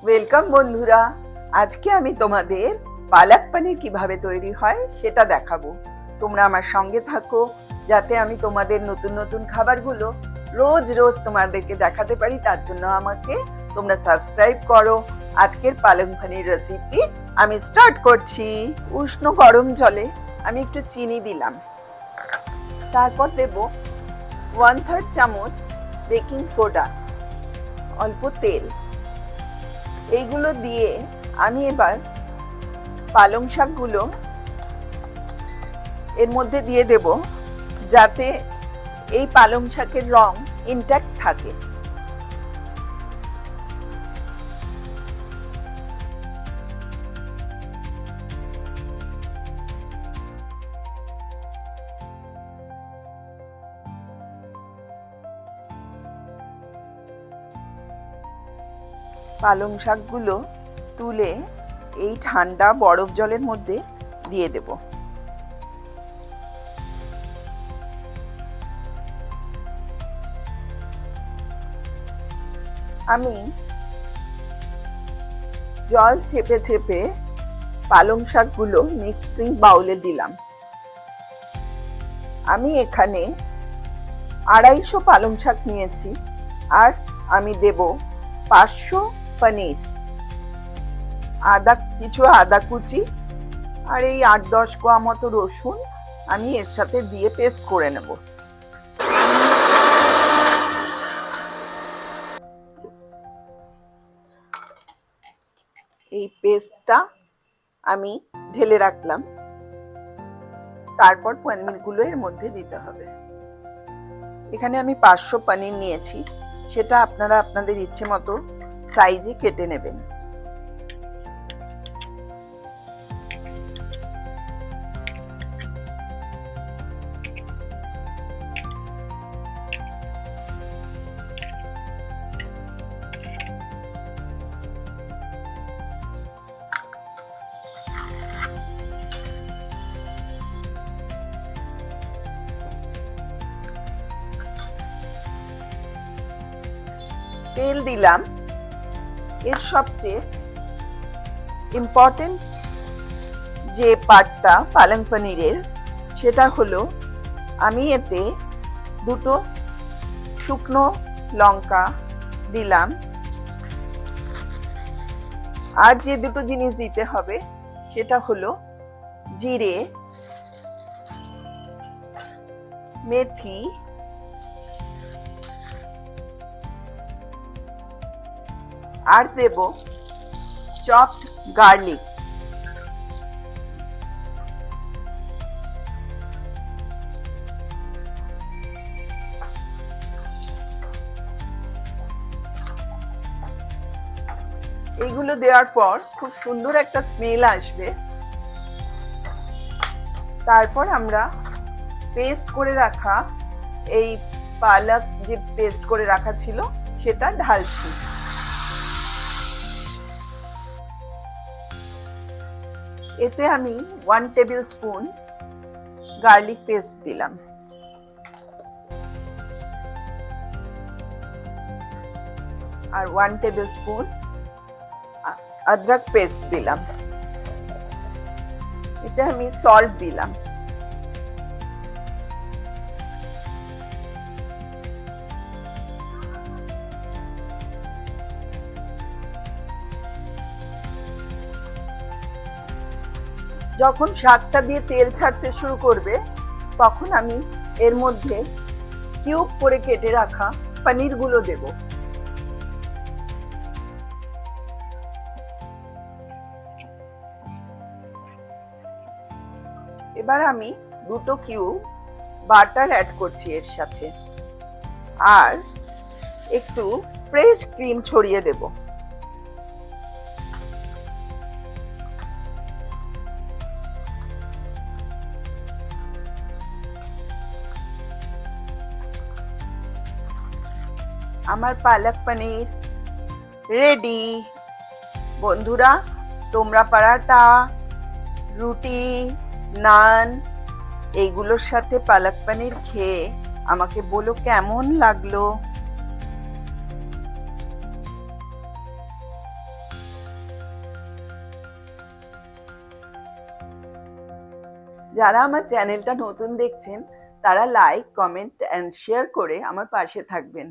Welcome বন্ধুরা। আজকে আমি তোমাদের পালক পনির কিভাবে তৈরি হয় সেটা দেখাবো। তোমরা আমার সঙ্গে থাকো যাতে আমি তোমাদের নতুন নতুন খাবারগুলো রোজ রোজ তোমাদেরকে দেখাতে পারি। তার জন্য আমাকে তোমরা সাবস্ক্রাইব করো। আজকের পালক পনির রেসিপি আমি স্টার্ট করছি। উষ্ণ গরম জলে আমি একটু চিনি দিলাম, তারপর দেব 1/3 চামচ বেকিং সোডা, অল্প তেল। এইগুলো দিয়ে আমি এবার পালং শাকগুলো এর মধ্যে দিয়ে দেব, যাতে এই পালং শাকের রং ইনট্যাক্ট থাকে। পালং শাকগুলো তুলে এই ঠান্ডা বরফ জলের মধ্যে দিয়ে দেব। আমি জল চেপে চেপে পালং শাকগুলো মিক্সিং বাউলে দিলাম। আমি এখানে 250 পালং শাক নিয়েছি, আর আমি দেব 500 পনির, কিছু আদা কুচি, আর এই 8-10 কোয়া মতো রসুন আমি এর সাথে দিয়ে পেস্ট করে নেব। এই পেস্টটা আমি ঢেলে রাখলাম, তারপর পনিরগুলো এর মধ্যে দিতে হবে। এখানে আমি 500 পনির নিয়েছি, সেটা আপনারা আপনাদের ইচ্ছে মতো সাইজে কেটে নেবেন। তেল দিলাম। এর সবচেয়ে ইম্পর্টেন্ট যে পার্টটা পালং পনিরের, সেটা হলো আমি এতে 2 শুকনো লঙ্কা দিলাম। আর যে 2 জিনিস দিতে হবে সেটা হলো জিরে, মেথি, আর দেব চপড গার্লিক। এইগুলো দেওয়ার পর খুব সুন্দর একটা স্মেল আসবে। তারপর আমরা পেস্ট করে রাখা এই পালক যে পেস্ট করে রাখা ছিল সেটা ঢালছি। এতে আমি 1 টেবিল স্পুন গার্লিক পেস্ট দিলাম, আর 1 টেবিল স্পুন অদরক পেস্ট দিলাম। এতে আমি সল্ট দিলাম। যখন শাকটা দিয়ে তেল ছাড়তে শুরু করবে, তখন আমি এর মধ্যে কিউব করে কেটে রাখা পনিরগুলো দেব। এবার আমি 2 কিউব বাটার অ্যাড করছি এর সাথে, আর একটু ফ্রেশ ক্রিম ছড়িয়ে দেব। আমার পালক পনির রেডি। বন্ধুরা, তোমরা পরাটা, রুটি, নান এইগুলোর সাথে পালক পনির খেয়ে আমাকে বলো কেমন লাগলো। যারা আমার চ্যানেলটা নতুন দেখছেন তারা লাইক, কমেন্ট অ্যান্ড শেয়ার করে আমার পাশে থাকবেন।